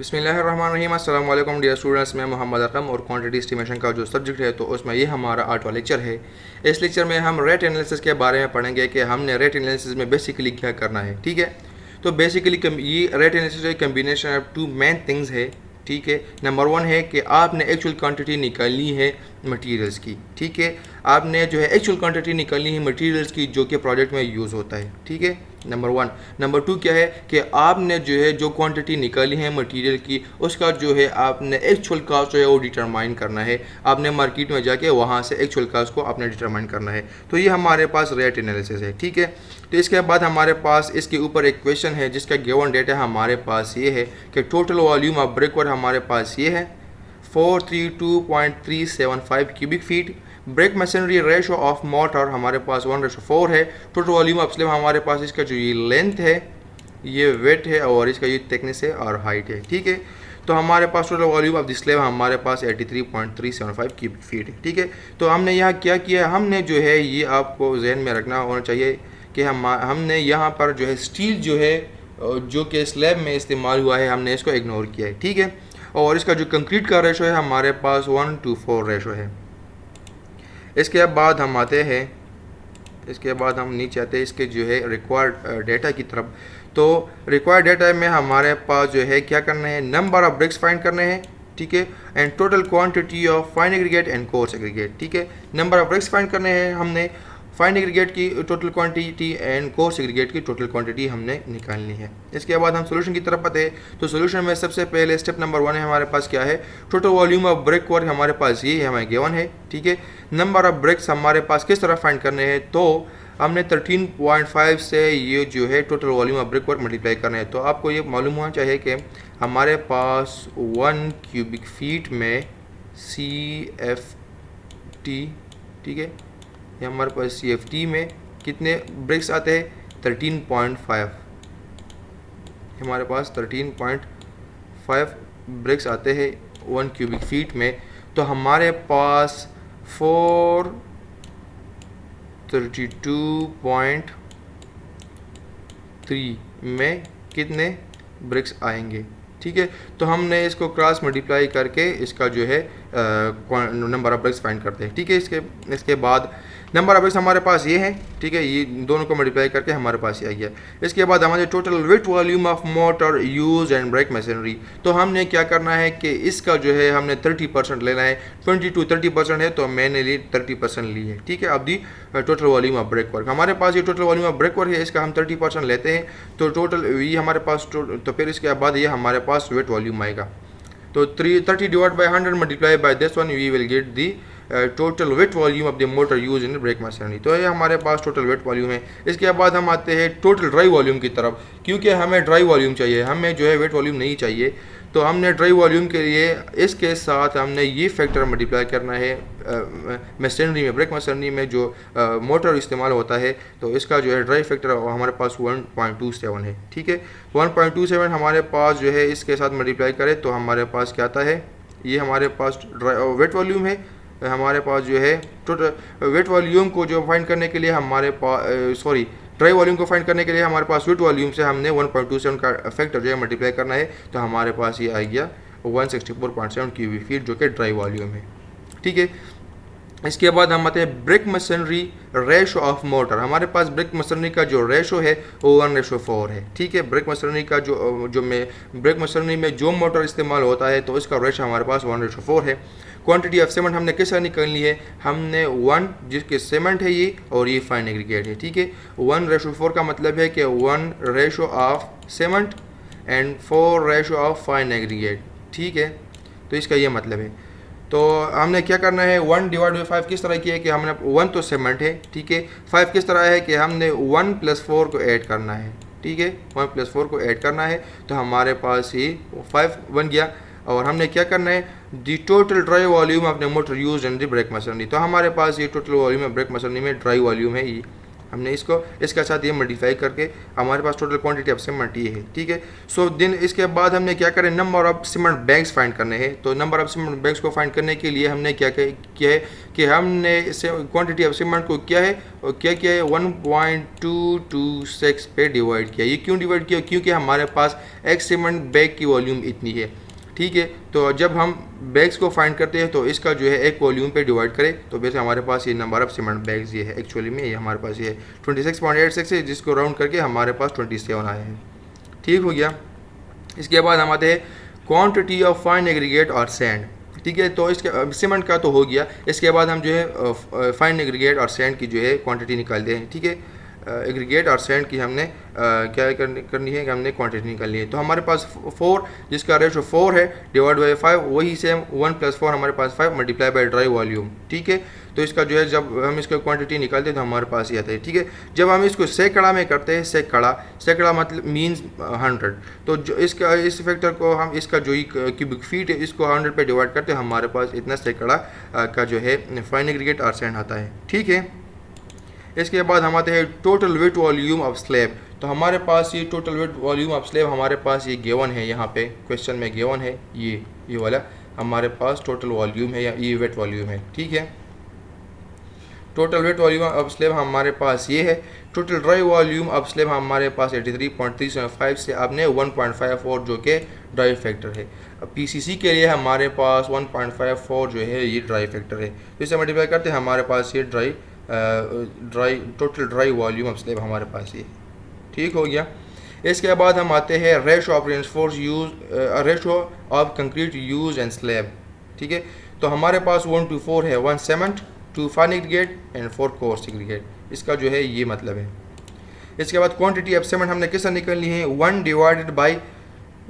बिस्मिल्लाहिर्रहमानिर्रहीम। अस्सलाम वालेकुम डियर स्टूडेंट्स, मैं मोहम्मद अकरम और क्वांटिटी एस्टिमेशन का जो सब्जेक्ट है तो उसमें ये हमारा आठवां लेक्चर है। इस लेक्चर में हम रेट एनालिसिस के बारे में पढ़ेंगे कि हमने रेट एनालिसिस में बेसिकली क्या करना है। ठीक है, तो बेसिकली ये रेट एनालिसिस एक combination of two main things है। ठीक है, नंबर वन है कि आपने एक्चुअल क्वांटिटी निकालनी है मटेरियल्स की। ठीक है, आपने जो है एक्चुअल क्वांटिटी निकालनी है मटेरियल्स की जो कि प्रोजेक्ट में यूज़ होता है। ठीक है, नंबर वन। नंबर टू क्या है कि आपने जो है जो क्वांटिटी निकाली है मटेरियल की उसका जो है आपने एक्चुअल कास्ट जो है वो डिटरमाइन करना है। आपने मार्केट में जाके वहाँ से एक्चुअल कास्ट को आपने डिटरमाइन करना है। तो ये हमारे पास रेट एनालिसिस है। ठीक है, तो इसके बाद हमारे पास इसके ऊपर एक क्वेश्चन है जिसका गिवन डेटा हमारे पास ये है कि टोटल वॉल्यूम ऑफ ब्रेकवर्क हमारे पास ये है 432.375 cubic feet. Brick masonry ratio of mortar हमारे पास 1:4 है। टोटल वॉल्यूम ऑफ स्लैब हमारे पास इसका जो ये लेंथ है, ये वेट है और इसका ये थिकनेस है और हाइट है। ठीक है, तो हमारे पास total volume of the slab हमारे पास 83.375 क्यूबिक फीट है। ठीक है, तो हमने यहाँ क्या किया, हमने जो है ये आपको जहन में रखना होना चाहिए कि हमने यहाँ पर जो है स्टील जो है जो कि स्लैब में इस्तेमाल हुआ है हमने इसको इग्नोर किया है। ठीक है, और इसका जो कंक्रीट का रेशो है हमारे पास 1:4 रेशो है। इसके बाद हम आते हैं, इसके बाद हम नीचे आते हैं इसके जो है रिक्वायर्ड डेटा की तरफ। तो रिक्वायर्ड डेटा में हमारे पास जो है क्या करना है, नंबर ऑफ ब्रिक्स फाइंड करने हैं। ठीक है, and total quantity of fine aggregate and coarse aggregate. ठीक है, नंबर ऑफ ब्रिक्स फाइंड करने हैं हमने, फाइन एग्रीगेट की total quantity and coarse aggregate की टोटल क्वांटिटी हमने निकालनी है। इसके बाद हम सोल्यूशन की तरफ आते हैं। तो सोल्यूशन में सबसे पहले स्टेप नंबर 1 है हमारे पास क्या है, total volume of brick work हमारे पास ये हमें गिवन है। ठीक है, नंबर ऑफ ब्रेक्स हमारे पास किस तरह फाइंड करने हैं, तो हमने 13.5 से ये जो है total volume of brick work multiply करना है। तो आपको ये मालूम होना चाहिए कि हमारे पास 1 क्यूबिक फीट में CFT, ठीक है, ये हमारे पास CFT में कितने ब्रिक्स आते हैं 13.5, हमारे पास 13.5 ब्रिक्स आते हैं 1 क्यूबिक फीट में। तो हमारे पास 432.3 में कितने ब्रिक्स आएंगे। ठीक है, तो हमने इसको क्रॉस मल्टीप्लाई करके इसका जो है नंबर ऑफ ब्रिक्स फाइंड करते हैं। ठीक है, इसके बाद नंबर ऑफ ब्रिक्स हमारे पास ये है। ठीक है, ये दोनों को मल्टीप्लाई करके हमारे पास ये आ गया। इसके बाद हमारे total wet volume of mortar used and brick masonry. तो हमने क्या करना है कि इसका जो है हमने 30% लेना है। 20 to 30% है तो मैंने ली 30% ली है। ठीक है, अब the total volume of brick work हमारे पास ये total volume of brick work है, इसका हम 30% लेते हैं तो टोटल ये हमारे पास तो फिर इसके बाद ये हमारे पास वेट वॉल्यूम आएगा। तो 30 divide by 100 multiply by this one we will get the total wet volume of the mortar used in brick masonry. तो ये हमारे पास टोटल वेट वॉल्यूम है। इसके बाद हम आते हैं टोटल ड्राई वॉल्यूम की तरफ, क्योंकि हमें ड्राई वॉल्यूम चाहिए, हमें जो है वेट वॉल्यूम नहीं चाहिए। तो हमने ड्राई वॉल्यूम के लिए इसके साथ हमने ये फैक्टर मल्टीप्लाई करना है मशीनरी में, ब्रेक मशीनरी में जो मोटर इस्तेमाल होता है तो इसका जो है ड्राई फैक्टर हमारे पास 1.27 है। ठीक है, 1.27 हमारे पास जो है इसके साथ मल्टीप्लाई करें तो हमारे पास क्या आता है, ये हमारे पास वेट वॉल्यूम है। हमारे पास जो है टोटल वेट वॉल्यूम को जो फाइंड करने के लिए हमारे पास ड्राई वॉल्यूम को फाइंड करने के लिए हमारे पास वेट वॉल्यूम से हमने 1.27 का फैक्टर जो है मल्टीप्लाई करना है। तो हमारे पास ये आ गया 164.7 क्यूबिक फीट जो कि ड्राई वॉल्यूम है। ठीक है, इसके बाद हम आते हैं brick masonry ratio of mortar. हमारे पास ब्रेक मशीनरी का जो रेशो है वो 1:4 है। ठीक है, ब्रेक मशीनरी का ब्रेक मशीनरी में जो मोटर इस्तेमाल होता है तो इसका रेशो हमारे पास 1:4 है। क्वांटिटी ऑफ सीमेंट हमने किस तरह निकालनी है, हमने 1 जिसके सीमेंट है ये और ये फाइन एग्रीगेट है। ठीक है, 1:4 का मतलब है कि 1 ratio of cement and 4 ratio of fine aggregate. ठीक है, तो इसका ये मतलब है। तो हमने क्या करना है, 1 डिवाइड बाई 5 किस तरह किया है कि हमने 1 तो सीमेंट है। ठीक है, 5 किस तरह है कि हमने 1 + 4 को ऐड करना है। ठीक है, 1 + 4 को ऐड करना है तो हमारे पास ये 5 बन गया। और हमने क्या करना है, the total dry volume of the mortar used in the brick masonry. तो हमारे पास ये total volume of brick masonry में ड्राई वॉल्यूम है ये हमने इसको इसके साथ ये मल्टीप्लाई करके हमारे पास टोटल क्वांटिटी ऑफ सीमेंट ये है, ठीक है। सो दिन इसके बाद हमने क्या करें, number of cement bags find करने हैं। तो नंबर ऑफ सीमेंट बैग्स को फाइंड करने के लिए हमने क्या किया है कि हमने इसे क्वांटिटी ऑफ सीमेंट को क्या है और क्या किया है 1.226 पे डिवाइड किया। ये क्यों डिवाइड किया, क्योंकि हमारे पास एक सीमेंट बैग की वॉल्यूम इतनी है, ठीक है। तो जब हम बैग्स को फाइंड करते हैं तो इसका जो है एक वॉल्यूम पे डिवाइड करें तो वैसे हमारे पास ये नंबर ऑफ सीमेंट बैग्स ये है। एक्चुअली में ये हमारे पास ये है 26.86 है, जिसको राउंड करके हमारे पास 27 आया है, ठीक हो गया। इसके बाद हम आते हैं क्वांटिटी ऑफ फाइन एग्रीगेट और सैंड, ठीक है। तो इसके सीमेंट का तो हो गया, इसके बाद हम जो है फाइन एग्रीगेट और सैंड की जो है क्वांटिटी निकालते हैं, ठीक है। एग्रीगेट और सैंड की हमने क्या करनी है कि हमने क्वांटिटी निकालनी है। तो हमारे पास 4 जिसका रेशो 4 है डिवाइड बाई 5, वही सेम 1 + 4 हमारे पास 5 मल्टीप्लाई बाई ड्राई वॉल्यूम, ठीक है। तो इसका जो है जब हम इसका क्वांटिटी निकालते हैं तो हमारे पास ये आता है, ठीक है। जब हम इसको सैकड़ा में करते हैं, सैकड़ा मतलब मीन्स 100, तो जो इसका इस फैक्टर को हम इसका जो क्यूबिक फीट है इसको 100 पे डिवाइड करते हैं, हमारे पास इतना सैकड़ा का जो है फाइन एग्रीगेट और सैंड आता है, ठीक है। इसके बाद हम आते हैं total wet volume of slab. तो हमारे पास ये total wet volume of slab हमारे पास ये गिवन है, यहाँ पे क्वेश्चन में गिवन है ये वाला हमारे पास टोटल वॉल्यूम है या ये वेट वॉल्यूम है, ठीक है। Total wet volume of slab हमारे पास ये है। Total dry volume of slab हमारे पास 83.375 से आपने 1.54 जो कि ड्राई फैक्टर है। पीसीसी के लिए हमारे पास 1.54 जो है ये ड्राई फैक्टर है। तो इसे मल्टीप्लाई करते हैं हमारे पास ये total dry volume of slab हमारे पास ये, ठीक हो गया। इसके बाद हम आते हैं ratio of reinforce use ratio of concrete use and slab, ठीक है। तो हमारे पास 1:4 है, 1 cement 2 fine aggregate and 4 coarse aggregate, इसका जो है ये मतलब है। इसके बाद क्वांटिटी ऑफ सीमेंट हमने किस तरह निकलनी है, 1 डिवाइडेड बाई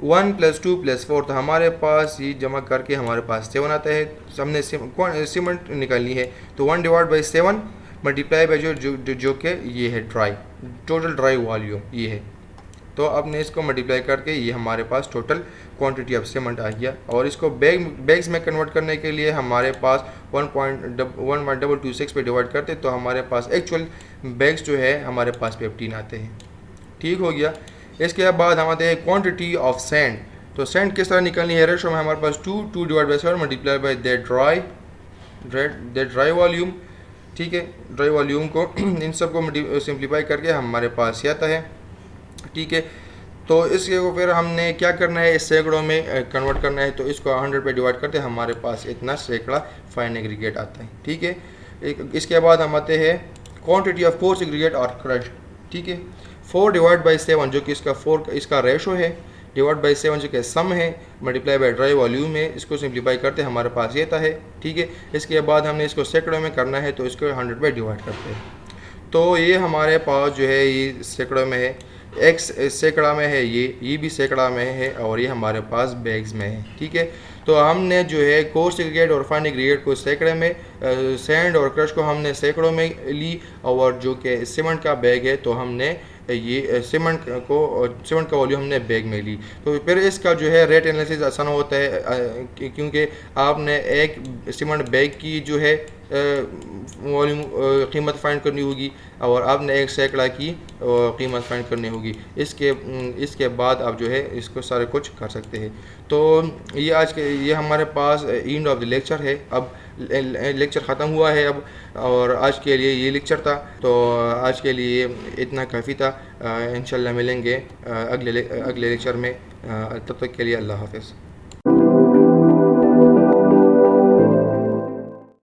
1 + 2 + 4, तो हमारे पास ये जमा करके हमारे पास 7 आता है। हमने सीमेंट निकालनी है तो 1 डिवाइड बाई 7 मल्टीप्लाई बाई जो कि ये है ड्राई टोटल ड्राई वॉल्यूम ये है। तो आपने इसको मल्टीप्लाई करके ये हमारे पास टोटल क्वांटिटी ऑफ सीमेंट आ गया। और इसको बैग्स में कन्वर्ट करने के लिए हमारे पास 1.226 पे डिवाइड करते तो हमारे पास एक्चुअल बैग्स जो है हमारे पास 15 आते हैं, ठीक हो गया। इसके बाद हम आते हैं क्वांटिटी ऑफ सैंड। तो सैंड किस तरह निकलनी है, रेशो में हमारे पास 2 divide by 7 multiply by that dry volume, ठीक है। ड्राई वॉल्यूम को इन सब को सिंप्लीफाई करके हमारे पास ये आता है, ठीक है। तो इसके को फिर हमने क्या करना है, इस सैकड़ों में कन्वर्ट करना है। तो इसको 100 पे डिवाइड करते हैं हमारे पास इतना सैकड़ा फाइन एग्रीगेट आता है, ठीक है। इसके बाद हम आते हैं क्वांटिटी ऑफ कोर्स एग्रीगेट और क्रश, ठीक है। 4 डिवाइड बाई 7 जो कि इसका रेशो है डिवाइड बाई 7 जो कि सम है मल्टीप्लाई बाई ड्राई वॉल्यूम है, इसको सिंप्लीफाई करते हैं हमारे पास ये आता है, ठीक है। इसके बाद हमने इसको सैकड़ों में करना है तो इसको 100 पे डिवाइड करते हैं। तो ये हमारे पास जो है ये सैकड़ों में है, एक्स सैकड़ा में है, ये भी सैकड़ा में है और ये हमारे पास बैग्स में है, ठीक है। तो हमने जो है कोर्स एग्रीगेट और फाइन एग्रीगेट को सैकड़े में, सैंड और क्रश को हमने सैकड़ों में ली और जो कि सीमेंट का बैग है तो हमने ये सीमेंट का वॉल्यूम हमने बैग में ली। तो फिर इसका जो है रेट एनालिसिस आसान होता है क्योंकि आपने एक सीमेंट बैग की जो है वॉल्यूम कीमत फाइंड करनी होगी और आपने एक सैकड़ा की कीमत फाइंड करनी होगी। इसके बाद आप जो है इसको सारे कुछ कर सकते हैं। तो ये हमारे पास एंड ऑफ द लेक्चर है। अब लेक्चर ख़त्म हुआ है अब, और आज के लिए ये लेक्चर था। तो आज के लिए इतना काफ़ी था। इंशाल्लाह मिलेंगे अगले लेक्चर में। तब तक के लिए अल्लाह हाफ़िज़।